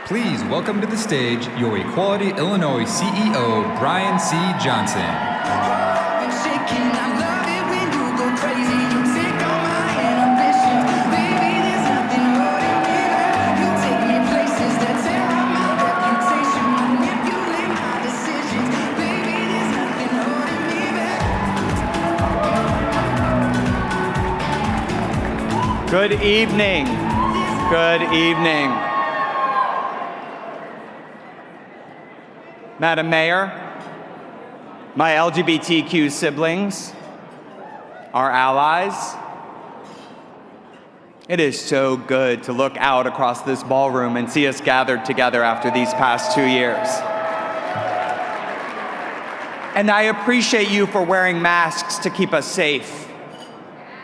Please welcome to the stage your Equality Illinois CEO, Brian C. Johnson. Good evening. Good evening. Madam Mayor, my LGBTQ siblings, our allies, it is so good to look out across this ballroom and see us gathered together after these past 2 years. And I appreciate you for wearing masks to keep us safe.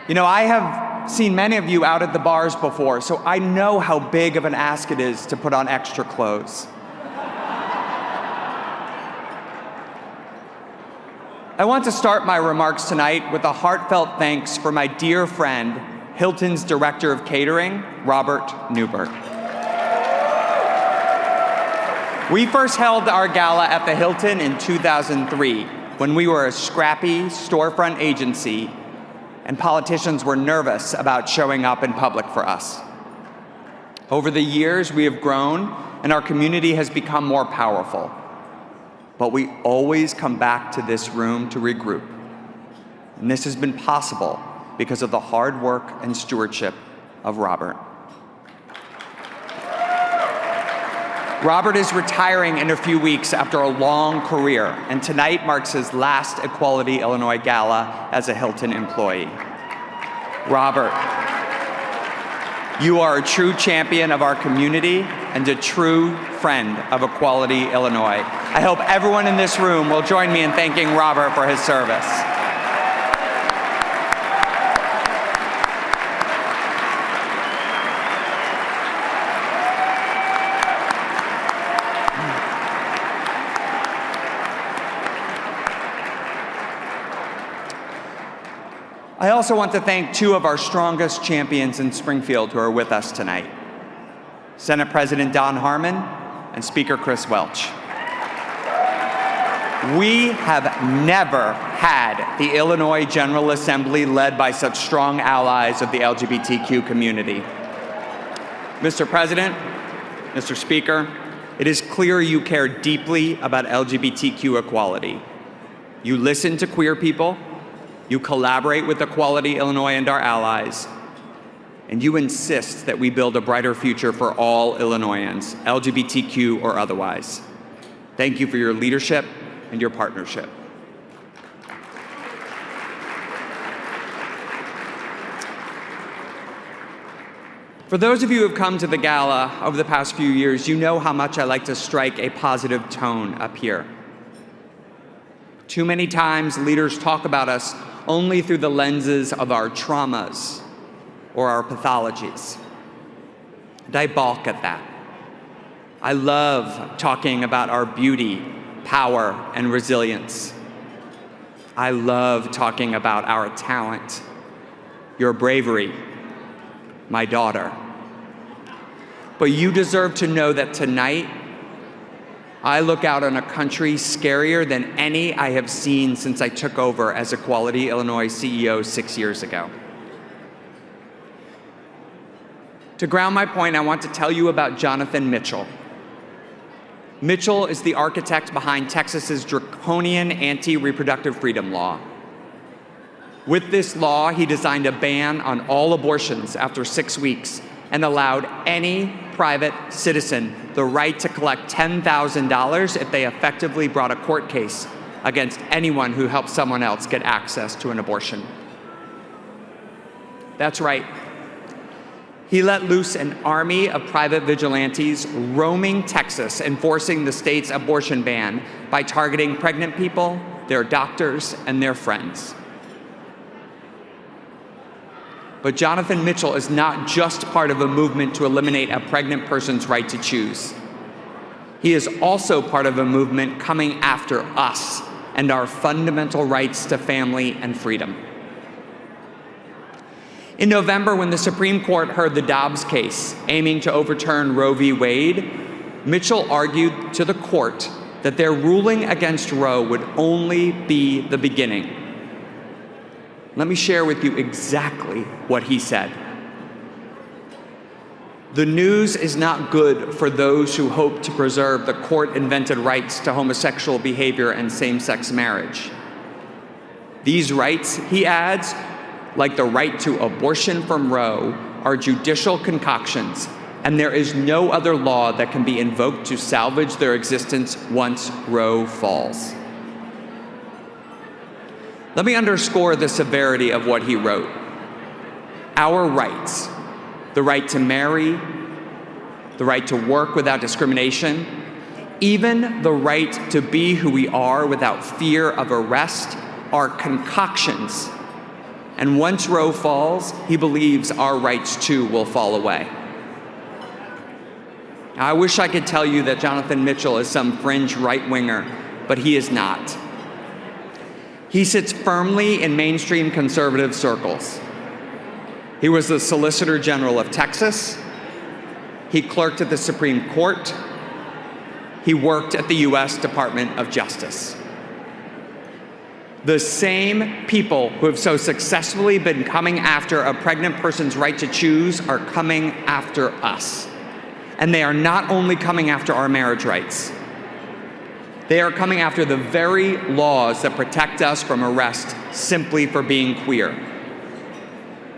You know, I have seen many of you out at the bars before, so I know how big of an ask it is to put on extra clothes. I want to start my remarks tonight with a heartfelt thanks for my dear friend, Hilton's Director of Catering, Robert Newberg. We first held our gala at the Hilton in 2003, when we were a scrappy storefront agency and politicians were nervous about showing up in public for us. Over the years, we have grown and our community has become more powerful. But we always come back to this room to regroup. And this has been possible because of the hard work and stewardship of Robert. Robert is retiring in a few weeks after a long career, and tonight marks his last Equality Illinois Gala as a Hilton employee. Robert, you are a true champion of our community and a true friend of Equality Illinois. I hope everyone in this room will join me in thanking Robert for his service. I also want to thank two of our strongest champions in Springfield who are with us tonight, Senate President Don Harmon and Speaker Chris Welch. We have never had the Illinois General Assembly led by such strong allies of the LGBTQ community. Mr. President, Mr. Speaker, it is clear you care deeply about LGBTQ equality. You listen to queer people, you collaborate with Equality Illinois and our allies, and you insist that we build a brighter future for all Illinoisans, LGBTQ or otherwise. Thank you for your leadership and your partnership. For those of you who have come to the gala over the past few years, you know how much I like to strike a positive tone up here. Too many times, leaders talk about us only through the lenses of our traumas or our pathologies. And I balk at that. I love talking about our beauty, power, and resilience. I love talking about our talent, your bravery, my daughter. But you deserve to know that tonight, I look out on a country scarier than any I have seen since I took over as Equality Illinois CEO 6 years ago. To ground my point, I want to tell you about Jonathan Mitchell. Mitchell is the architect behind Texas's draconian anti-reproductive freedom law. With this law, he designed a ban on all abortions after 6 weeks and allowed any private citizen the right to collect $10,000 if they effectively brought a court case against anyone who helps someone else get access to an abortion. That's right. He let loose an army of private vigilantes roaming Texas, enforcing the state's abortion ban by targeting pregnant people, their doctors, and their friends. But Jonathan Mitchell is not just part of a movement to eliminate a pregnant person's right to choose. He is also part of a movement coming after us and our fundamental rights to family and freedom. In November, when the Supreme Court heard the Dobbs case aiming to overturn Roe v. Wade, Mitchell argued to the court that their ruling against Roe would only be the beginning. Let me share with you exactly what he said. The news is not good for those who hope to preserve the court-invented rights to homosexual behavior and same-sex marriage. These rights, he adds, like the right to abortion from Roe, are judicial concoctions, and there is no other law that can be invoked to salvage their existence once Roe falls. Let me underscore the severity of what he wrote. Our rights, the right to marry, the right to work without discrimination, even the right to be who we are without fear of arrest, are concoctions. And once Roe falls, he believes our rights too will fall away. Now, I wish I could tell you that Jonathan Mitchell is some fringe right-winger, but he is not. He sits firmly in mainstream conservative circles. He was the Solicitor General of Texas. He clerked at the Supreme Court. He worked at the U.S. Department of Justice. The same people who have so successfully been coming after a pregnant person's right to choose are coming after us. And they are not only coming after our marriage rights. They are coming after the very laws that protect us from arrest simply for being queer.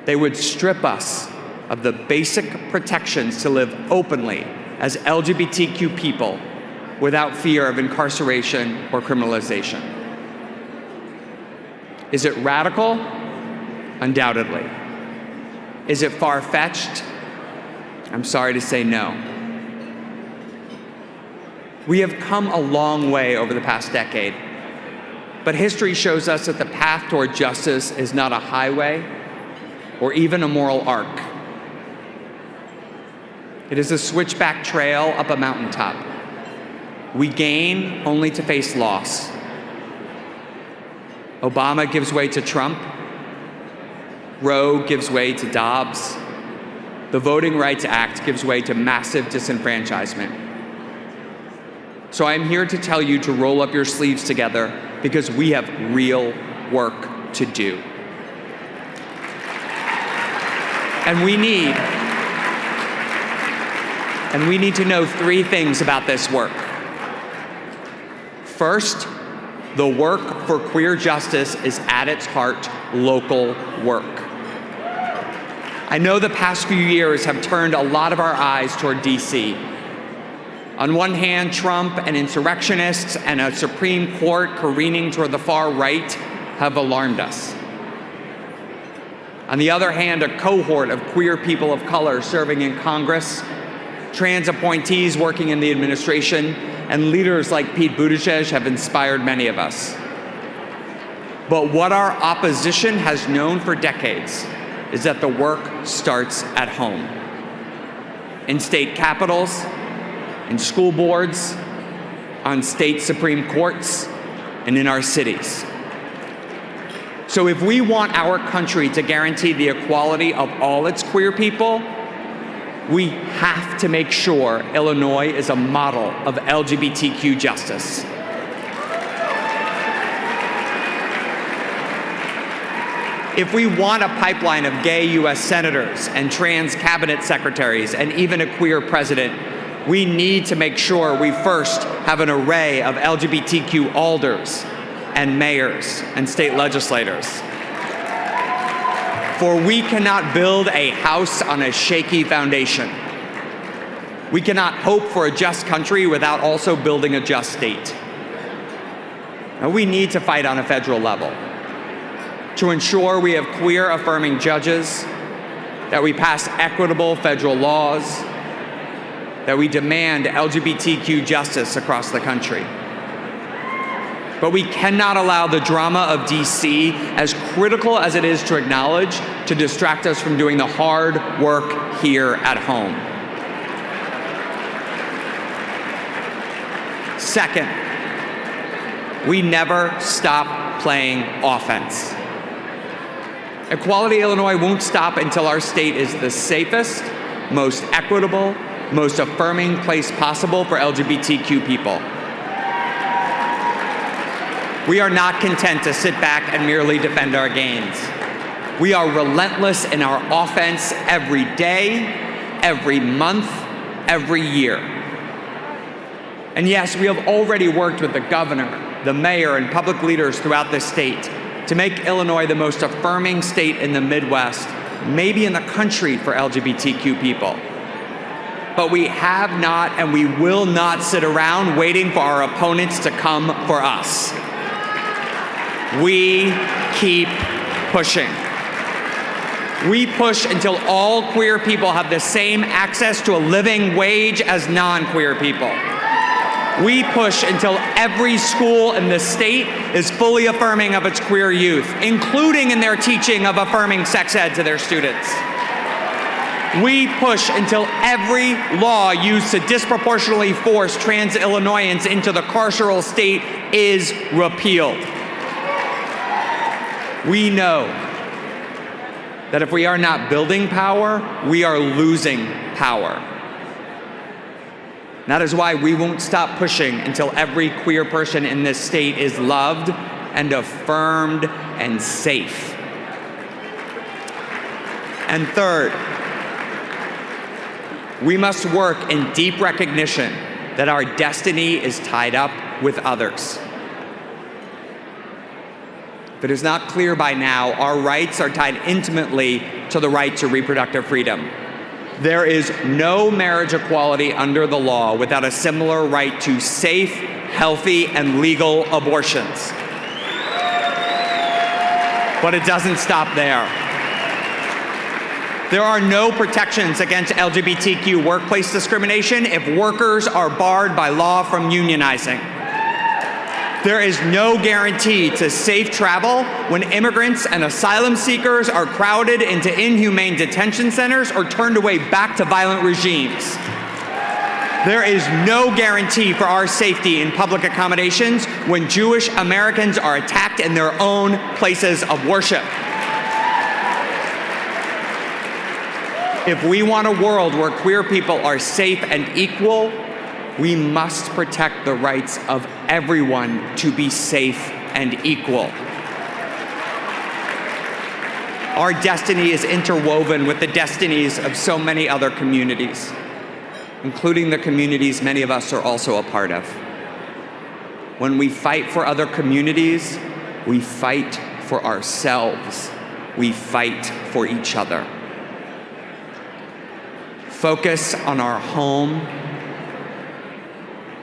They would strip us of the basic protections to live openly as LGBTQ people without fear of incarceration or criminalization. Is it radical? Undoubtedly. Is it far-fetched? I'm sorry to say no. We have come a long way over the past decade, but history shows us that the path toward justice is not a highway or even a moral arc. It is a switchback trail up a mountaintop. We gain only to face loss. Obama gives way to Trump. Roe gives way to Dobbs. The Voting Rights Act gives way to massive disenfranchisement. So I'm here to tell you to roll up your sleeves together because we have real work to do. And we need to know three things about this work. First, the work for queer justice is at its heart local work. I know the past few years have turned a lot of our eyes toward DC. On one hand, Trump and insurrectionists and a Supreme Court careening toward the far right have alarmed us. On the other hand, a cohort of queer people of color serving in Congress, trans appointees working in the administration, and leaders like Pete Buttigieg have inspired many of us. But what our opposition has known for decades is that the work starts at home. In state capitals, in school boards, on state Supreme Courts, and in our cities. So if we want our country to guarantee the equality of all its queer people, we have to make sure Illinois is a model of LGBTQ justice. If we want a pipeline of gay U.S. senators and trans cabinet secretaries and even a queer president, we need to make sure we first have an array of LGBTQ alders and mayors and state legislators. For we cannot build a house on a shaky foundation. We cannot hope for a just country without also building a just state. And we need to fight on a federal level to ensure we have queer-affirming judges, that we pass equitable federal laws, that we demand LGBTQ justice across the country. But we cannot allow the drama of DC, as critical as it is to acknowledge, to distract us from doing the hard work here at home. Second, we never stop playing offense. Equality Illinois won't stop until our state is the safest, most equitable, most affirming place possible for LGBTQ people. We are not content to sit back and merely defend our gains. We are relentless in our offense every day, every month, every year. And yes, we have already worked with the governor, the mayor, and public leaders throughout the state to make Illinois the most affirming state in the Midwest, maybe in the country, for LGBTQ people. But we have not and we will not sit around waiting for our opponents to come for us. We keep pushing. We push until all queer people have the same access to a living wage as non-queer people. We push until every school in the state is fully affirming of its queer youth, including in their teaching of affirming sex ed to their students. We push until every law used to disproportionately force trans Illinoisans into the carceral state is repealed. We know that if we are not building power, we are losing power. That is why we won't stop pushing until every queer person in this state is loved and affirmed and safe. And third, we must work in deep recognition that our destiny is tied up with others. If it is not clear by now, our rights are tied intimately to the right to reproductive freedom. There is no marriage equality under the law without a similar right to safe, healthy, and legal abortions. But it doesn't stop there. There are no protections against LGBTQ workplace discrimination if workers are barred by law from unionizing. There is no guarantee to safe travel when immigrants and asylum seekers are crowded into inhumane detention centers or turned away back to violent regimes. There is no guarantee for our safety in public accommodations when Jewish Americans are attacked in their own places of worship. If we want a world where queer people are safe and equal, we must protect the rights of everyone to be safe and equal. Our destiny is interwoven with the destinies of so many other communities, including the communities many of us are also a part of. When we fight for other communities, we fight for ourselves. We fight for each other. Focus on our home.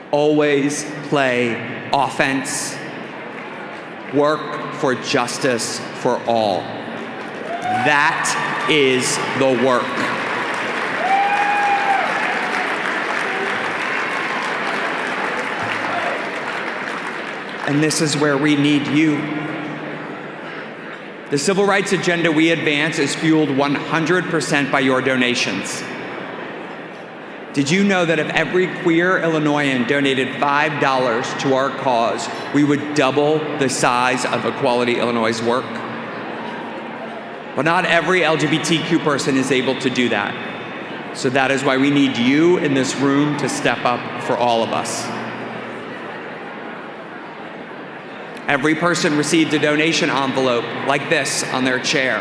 Always play offense. Work for justice for all. That is the work. And this is where we need you. The civil rights agenda we advance is fueled 100% by your donations. Did you know that if every queer Illinoisan donated $5 to our cause, we would double the size of Equality Illinois' work? But not every LGBTQ person is able to do that. So that is why we need you in this room to step up for all of us. Every person received a donation envelope like this on their chair.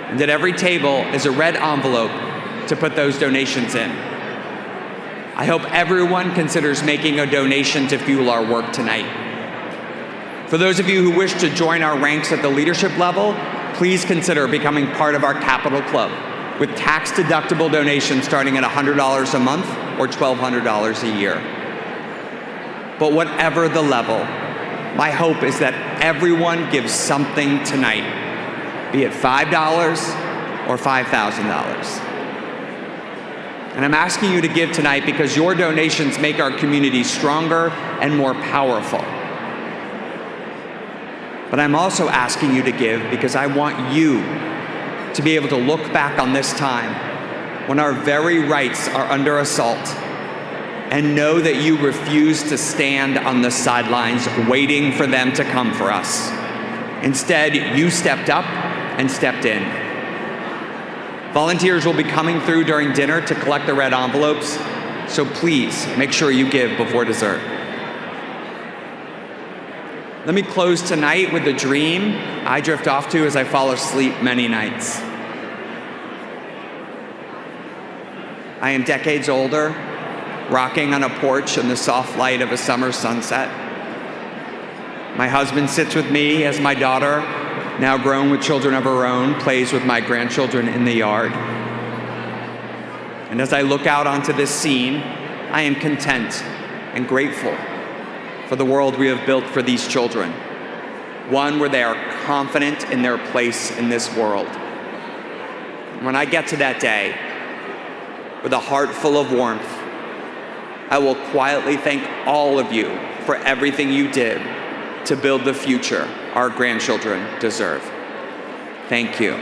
And at every table is a red envelope to put those donations in. I hope everyone considers making a donation to fuel our work tonight. For those of you who wish to join our ranks at the leadership level, please consider becoming part of our Capital Club with tax-deductible donations starting at $100 a month or $1,200 a year. But whatever the level, my hope is that everyone gives something tonight, be it $5 or $5,000. And I'm asking you to give tonight because your donations make our community stronger and more powerful. But I'm also asking you to give because I want you to be able to look back on this time when our very rights are under assault and know that you refused to stand on the sidelines waiting for them to come for us. Instead, you stepped up and stepped in. Volunteers will be coming through during dinner to collect the red envelopes, so please make sure you give before dessert. Let me close tonight with a dream I drift off to as I fall asleep many nights. I am decades older, rocking on a porch in the soft light of a summer sunset. My husband sits with me as my daughter, now grown with children of her own, plays with my grandchildren in the yard. And as I look out onto this scene, I am content and grateful for the world we have built for these children, one where they are confident in their place in this world. When I get to that day, with a heart full of warmth, I will quietly thank all of you for everything you did to build the future our grandchildren deserve. Thank you.